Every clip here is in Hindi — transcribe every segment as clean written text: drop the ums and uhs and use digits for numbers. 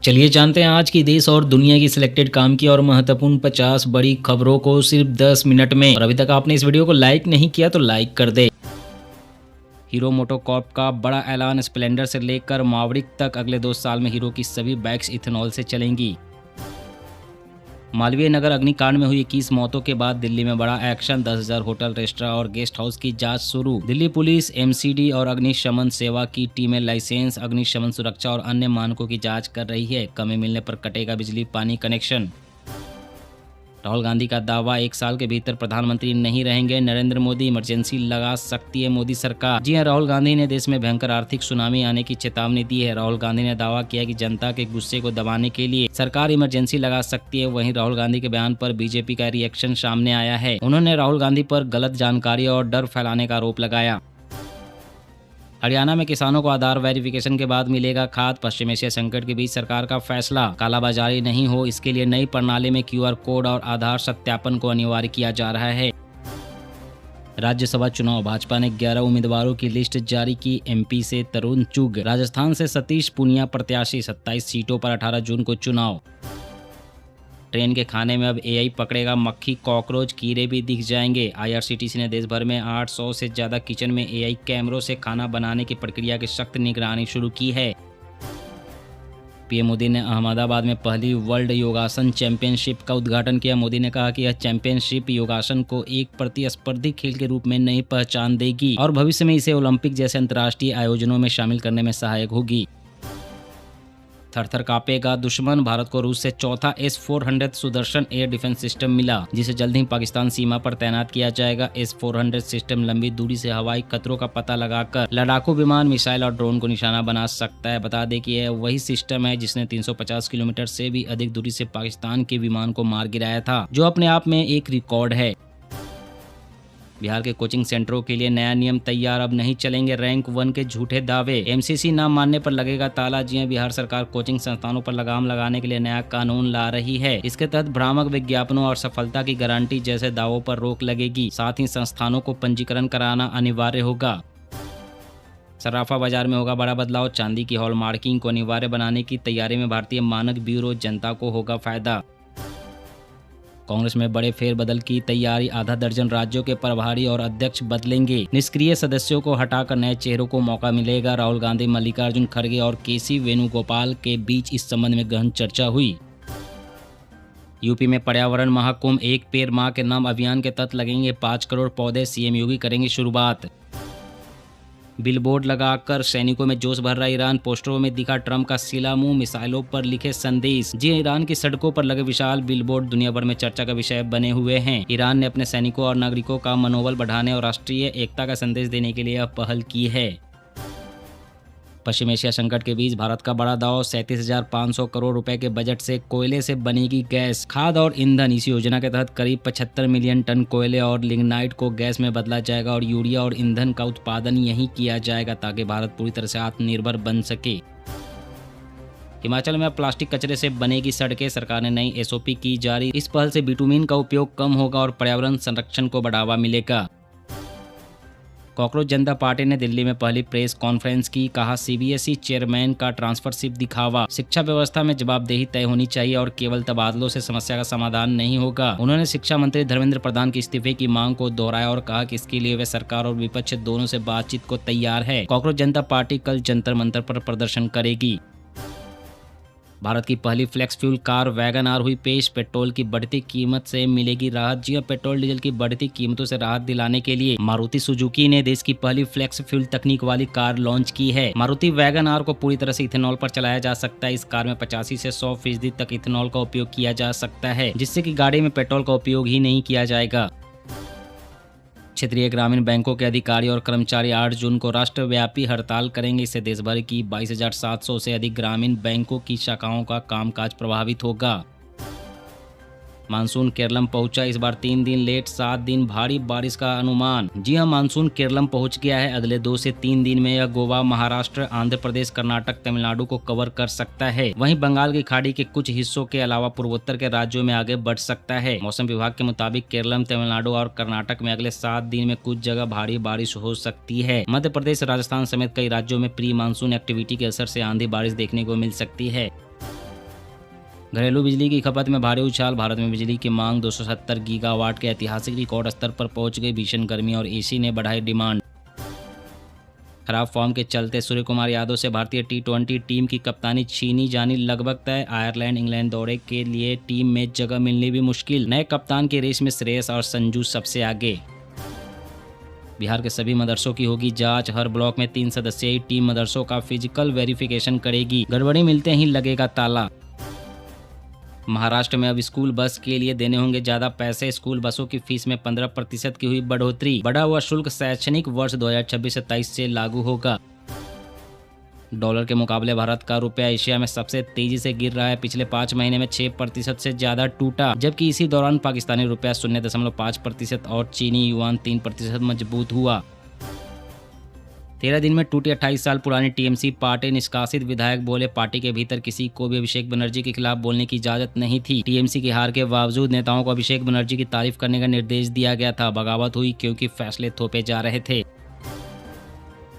चलिए जानते हैं आज की देश और दुनिया की सिलेक्टेड काम की और महत्वपूर्ण 50 बड़ी खबरों को सिर्फ 10 मिनट में। और अभी तक आपने इस वीडियो को लाइक नहीं किया तो लाइक कर दे। हीरो मोटोकॉर्प का बड़ा ऐलान, स्प्लेंडर से लेकर मावरिक तक अगले 2 साल में हीरो की सभी बाइक्स इथेनॉल से चलेंगी। मालवीय नगर अग्निकांड में हुई 21 मौतों के बाद दिल्ली में बड़ा एक्शन, 10,000 होटल, रेस्टोरेंट और गेस्ट हाउस की जांच शुरू। दिल्ली पुलिस, एमसीडी और अग्निशमन सेवा की टीमें लाइसेंस, अग्निशमन सुरक्षा और अन्य मानकों की जांच कर रही है। कमी मिलने पर कटेगा बिजली पानी कनेक्शन। राहुल गांधी का दावा, 1 साल के भीतर प्रधानमंत्री नहीं रहेंगे नरेंद्र मोदी, इमरजेंसी लगा सकती है मोदी सरकार। जी हां, राहुल गांधी ने देश में भयंकर आर्थिक सुनामी आने की चेतावनी दी है। राहुल गांधी ने दावा किया कि जनता के गुस्से को दबाने के लिए सरकार इमरजेंसी लगा सकती है। वहीं राहुल गांधी के बयान पर बीजेपी का रिएक्शन सामने आया है। उन्होंने राहुल गांधी पर गलत जानकारी और डर फैलाने का आरोप लगाया। हरियाणा में किसानों को आधार वेरिफिकेशन के बाद मिलेगा खाद, पश्चिम एशिया संकट के बीच सरकार का फैसला। कालाबाजारी नहीं हो, इसके लिए नई प्रणाली में क्यूआर कोड और आधार सत्यापन को अनिवार्य किया जा रहा है। राज्यसभा चुनाव, भाजपा ने 11 उम्मीदवारों की लिस्ट जारी की। एमपी से तरुण चुग, राजस्थान से सतीश पूनिया प्रत्याशी, 27 सीटों पर 18 जून को चुनाव। ट्रेन के खाने में अब एआई पकड़ेगा मक्खी, कॉकरोच, कीड़े भी दिख जाएंगे। आईआरसीटीसी ने देश भर में 800 से ज्यादा किचन में एआई कैमरों से खाना बनाने की प्रक्रिया की सख्त निगरानी शुरू की है। पीएम मोदी ने अहमदाबाद में पहली वर्ल्ड योगासन चैंपियनशिप का उद्घाटन किया। मोदी ने कहा कि यह चैंपियनशिप योगासन को एक प्रतिस्पर्धी खेल के रूप में नई पहचान देगी और भविष्य में इसे ओलंपिक जैसे अंतर्राष्ट्रीय आयोजनों में शामिल करने में सहायक होगी। थर-थर कांपेगा दुश्मन, भारत को रूस से चौथा S-400 Sudarshan air defence system मिला, जिसे जल्द ही पाकिस्तान सीमा पर तैनात किया जाएगा। S-400 सिस्टम लंबी दूरी से हवाई खतरों का पता लगाकर लड़ाकू विमान, मिसाइल और ड्रोन को निशाना बना सकता है। बता दें कि यह वही सिस्टम है जिसने 350 किलोमीटर से भी अधिक दूरी से पाकिस्तान के विमान को मार गिराया था, जो अपने आप में एक रिकॉर्ड है। बिहार के कोचिंग सेंटरों के लिए नया नियम तैयार, अब नहीं चलेंगे रैंक 1 के झूठे दावे। एमसीसी न मानने पर लगेगा ताला। जी हां, बिहार सरकार कोचिंग संस्थानों पर लगाम लगाने के लिए नया कानून ला रही है। इसके तहत भ्रामक विज्ञापनों और सफलता की गारंटी जैसे दावों पर रोक लगेगी। साथ ही संस्थानों को पंजीकरण कराना अनिवार्य होगा। सराफा बाजार में होगा बड़ा बदलाव, चांदी की हॉलमार्किंग को अनिवार्य बनाने की तैयारी में भारतीय मानक ब्यूरो, जनता को होगा फायदा। कांग्रेस में बड़े फेरबदल की तैयारी, आधा दर्जन राज्यों के प्रभारी और अध्यक्ष बदलेंगे। निष्क्रिय सदस्यों को हटाकर नए चेहरों को मौका मिलेगा। राहुल गांधी, मल्लिकार्जुन खड़गे और केसी वेणुगोपाल के बीच इस संबंध में गहन चर्चा हुई। यूपी में पर्यावरण महाकुंभ, एक पेड़ मां के नाम अभियान के तहत लगेंगे 5 करोड़ पौधे, सीएम योगी करेंगे शुरुआत। बिलबोर्ड लगाकर सैनिकों में जोश भर रहा ईरान, पोस्टरों में दिखा ट्रंप का सिला मुंह, मिसाइलों पर लिखे संदेश। जी, ईरान की सड़कों पर लगे विशाल बिलबोर्ड दुनिया भर में चर्चा का विषय बने हुए हैं। ईरान ने अपने सैनिकों और नागरिकों का मनोबल बढ़ाने और राष्ट्रीय एकता का संदेश देने के लिए यह पहल की है। पश्चिम एशिया संकट के बीच भारत का बड़ा दाव, 37,500 करोड़ रुपए के बजट से कोयले से बनेगी गैस, खाद और ईंधन। इस योजना के तहत करीब 75 मिलियन टन कोयले और लिग्नाइट को गैस में बदला जाएगा और यूरिया और ईंधन का उत्पादन यहीं किया जाएगा ताकि भारत पूरी तरह से आत्मनिर्भर बन सके। हिमाचल में अब प्लास्टिक कचरे से बनेगी सड़कें, सरकार ने नई एसओपी की जारी। इस पहल से बिटुमिन का उपयोग कम होगा और पर्यावरण संरक्षण को बढ़ावा मिलेगा। कॉकरोच जनता पार्टी ने दिल्ली में पहली प्रेस कॉन्फ्रेंस की, कहा सीबीएसई चेयरमैन का ट्रांसफरशिप दिखावा। शिक्षा व्यवस्था में जवाबदेही तय होनी चाहिए और केवल तबादलों से समस्या का समाधान नहीं होगा। उन्होंने शिक्षा मंत्री धर्मेंद्र प्रधान के इस्तीफे की मांग को दोहराया और कहा कि इसके लिए वे सरकार और विपक्ष दोनों से बातचीत को तैयार है। कॉकरोच जनता पार्टी कल जंतर मंतर पर प्रदर्शन करेगी। भारत की पहली flex fuel car Wagon R हुई पेश, पेट्रोल की बढ़ती कीमत से मिलेगी राहत। जी, पेट्रोल डीजल की बढ़ती कीमतों से राहत दिलाने के लिए मारुति सुजुकी ने देश की पहली फ्लेक्स फ्यूल तकनीक वाली कार लॉन्च की है। मारुति वैगन आर को पूरी तरह से इथेनॉल पर चलाया जा सकता है। इस कार में 85 से 100% तक इथेनॉल का उपयोग किया जा सकता है, जिससे कि गाड़ी में पेट्रोल का उपयोग ही नहीं किया जाएगा। क्षेत्रीय ग्रामीण बैंकों के अधिकारी और कर्मचारी 8 जून को राष्ट्रव्यापी हड़ताल करेंगे। इससे देश भर की 22,700 से अधिक ग्रामीण बैंकों की शाखाओं का कामकाज प्रभावित होगा। मानसून केरलम पहुंचा, इस बार 3 दिन लेट, 7 दिन भारी बारिश का अनुमान। जी हां, मानसून केरलम पहुंच गया है। अगले 2 से 3 दिन में यह गोवा, महाराष्ट्र, आंध्र प्रदेश, कर्नाटक, तमिलनाडु को कवर कर सकता है। वहीं बंगाल की खाड़ी के कुछ हिस्सों के अलावा पूर्वोत्तर के राज्यों में आगे बढ़ सकता है। मौसम विभाग के मुताबिक केरलम, तमिलनाडु और कर्नाटक में अगले 7 दिन में कुछ जगह भारी बारिश हो सकती है। मध्य प्रदेश, राजस्थान समेत कई राज्यों में प्री मानसून एक्टिविटी के असर से आंधी बारिश देखने को मिल सकती है। घरेलू बिजली की खपत में भारी उछाल। भारत में बिजली की मांग 270 गीगावाट के ऐतिहासिक रिकॉर्ड स्तर पर पहुंच गई। भीषण गर्मी और एसी ने बढ़ाई डिमांड। खराब फॉर्म के चलते सूर्य कुमार यादव से भारतीय टी20 टीम की कप्तानी छीनी जानी लगभग तय। आयरलैंड इंग्लैंड दौरे के लिए टीम में जगह मिलनी भी मुश्किल। नए कप्तान की रेस में श्रेयस और संजू सबसे आगे। बिहार के सभी मदरसों की होगी जांच। हर ब्लॉक में 3 सदस्यीय टीम मदरसों का फिजिकल वेरिफिकेशन करेगी। गड़बड़ी मिलते ही लगेगा ताला। महाराष्ट्र में अब स्कूल बस के लिए देने होंगे ज्यादा पैसे। स्कूल बसों की फीस में 15% की हुई बढ़ोतरी। बढ़ा हुआ शुल्क शैक्षणिक वर्ष 2026-27 से लागू होगा। डॉलर के मुकाबले भारत का रुपया एशिया में सबसे तेजी से गिर रहा है। पिछले 5 महीने में 6% से ज्यादा टूटा, जबकि इसी दौरान पाकिस्तानी रुपया 0.5% और चीनी युआन 3% मजबूत हुआ। 13 दिन में टूटी 28 साल पुरानी टीएमसी पार्टी। निष्कासित विधायक बोले, पार्टी के भीतर किसी को भी अभिषेक बनर्जी के खिलाफ बोलने की इजाजत नहीं थी। टीएमसी की हार के बावजूद नेताओं को अभिषेक बनर्जी की तारीफ करने का निर्देश दिया गया था। बगावत हुई क्योंकि फैसले थोपे जा रहे थे।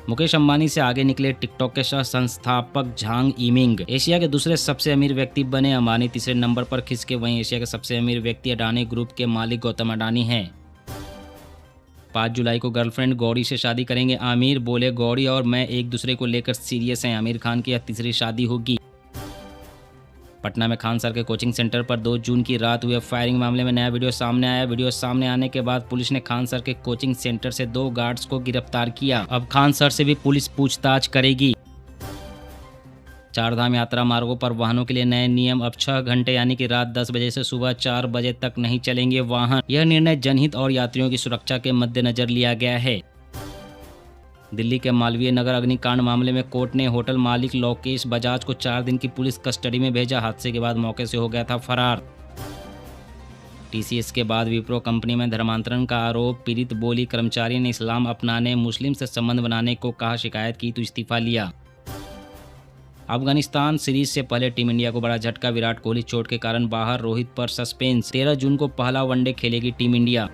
मुकेश अंबानी से आगे निकले टिकटॉक के सह संस्थापक झांग इमिंग। एशिया के दूसरे सबसे अमीर व्यक्ति बने। अंबानी तीसरे नंबर पर खिसके। वहीं एशिया के सबसे अमीर व्यक्ति अडानी ग्रुप के मालिक गौतम अडानी हैं। 5 जुलाई को गर्लफ्रेंड गौरी से शादी करेंगे आमिर। बोले, गौरी और मैं एक दूसरे को लेकर सीरियस हैं। आमिर खान की यह तीसरी शादी होगी। पटना में खान सर के कोचिंग सेंटर पर 2 जून की रात हुए फायरिंग मामले में नया वीडियो सामने आया। वीडियो सामने आने के बाद पुलिस ने खान सर के कोचिंग सेंटर से 2 गार्ड्स को गिरफ्तार किया। अब खान सर से भी पुलिस पूछताछ करेगी। 4 धाम यात्रा मार्गों पर वाहनों के लिए नए नियम। अब 6 घंटे यानी कि रात 10 बजे से सुबह 4 बजे तक नहीं चलेंगे वाहन। यह निर्णय जनहित और यात्रियों की सुरक्षा के मद्देनजर लिया गया है। दिल्ली के मालवीय नगर अग्निकांड मामले में कोर्ट ने होटल मालिक लोकेश बजाज को 4 दिन की पुलिस कस्टडी में भेजा। हादसे के बाद मौके से हो गया था फरार। टीसीएस के बाद विप्रो कंपनी में धर्मांतरण का आरोप। पीड़ित बोली, कर्मचारी ने इस्लाम अपनाने, मुस्लिम से संबंध बनाने को कहा, शिकायत की तो इस्तीफा लिया। अफगानिस्तान सीरीज से पहले टीम इंडिया को बड़ा झटका। विराट कोहली चोट के कारण बाहर, रोहित पर सस्पेंस। 13 जून को पहला वनडे खेलेगी टीम इंडिया।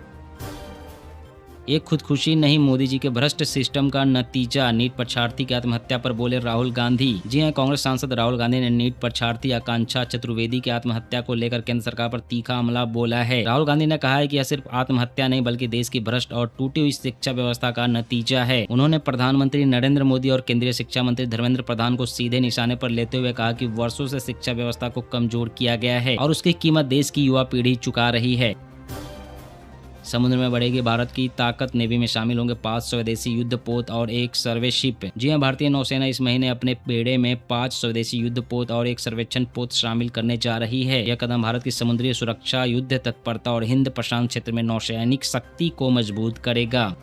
एक खुदकुशी नहीं, मोदी जी के भ्रष्ट सिस्टम का नतीजा। नीट परीक्षार्थी की आत्महत्या पर बोले राहुल गांधी। जी हां, कांग्रेस सांसद राहुल गांधी ने नीट परीक्षार्थी आकांक्षा चतुर्वेदी की आत्महत्या को लेकर केंद्र सरकार पर तीखा हमला बोला है। राहुल गांधी ने कहा है कि यह सिर्फ आत्महत्या नहीं बल्कि देश की भ्रष्ट और टूटी हुई शिक्षा व्यवस्था का नतीजा है। उन्होंने प्रधानमंत्री नरेंद्र मोदी और केंद्रीय शिक्षा मंत्री धर्मेंद्र प्रधान को सीधे निशाने पर लेते हुए कहा कि वर्षों से शिक्षा व्यवस्था को कमजोर किया गया है और उसकी कीमत देश की युवा पीढ़ी चुका रही है। समुद्र में बढ़ेगी भारत की ताकत। नेवी में शामिल होंगे 5 स्वदेशी युद्धपोत और 1 सर्वे शिप। जी हां, भारतीय नौसेना इस महीने अपने बेड़े में 5 स्वदेशी युद्धपोत और 1 सर्वेक्षण पोत शामिल करने जा रही है। यह कदम भारत की समुद्री सुरक्षा, युद्ध तत्परता और हिंद प्रशांत क्षेत्र में नौसैनिक शक्ति को मजबूत करेगा।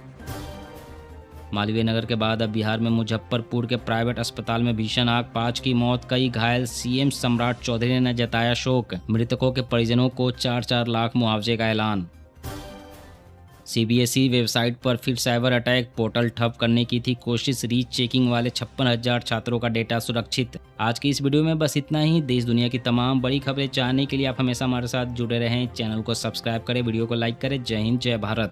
मालवीय नगर के बाद अब बिहार में मुजफ्फरपुर के प्राइवेट अस्पताल में भीषण आग। 5 की मौत, कई घायल। सीएम सम्राट चौधरी ने जताया शोक। मृतकों के परिजनों को 4-4 लाख मुआवजे का ऐलान। सीबीएसई वेबसाइट पर फिर साइबर अटैक। पोर्टल ठप करने की थी कोशिश। रीच चेकिंग वाले 56,000 छात्रों का डेटा सुरक्षित। आज की इस वीडियो में बस इतना ही। देश दुनिया की तमाम बड़ी खबरें जानने के लिए आप हमेशा हमारे साथ जुड़े रहें। चैनल को सब्सक्राइब करें, वीडियो को लाइक करें। जय हिंद, जय भारत।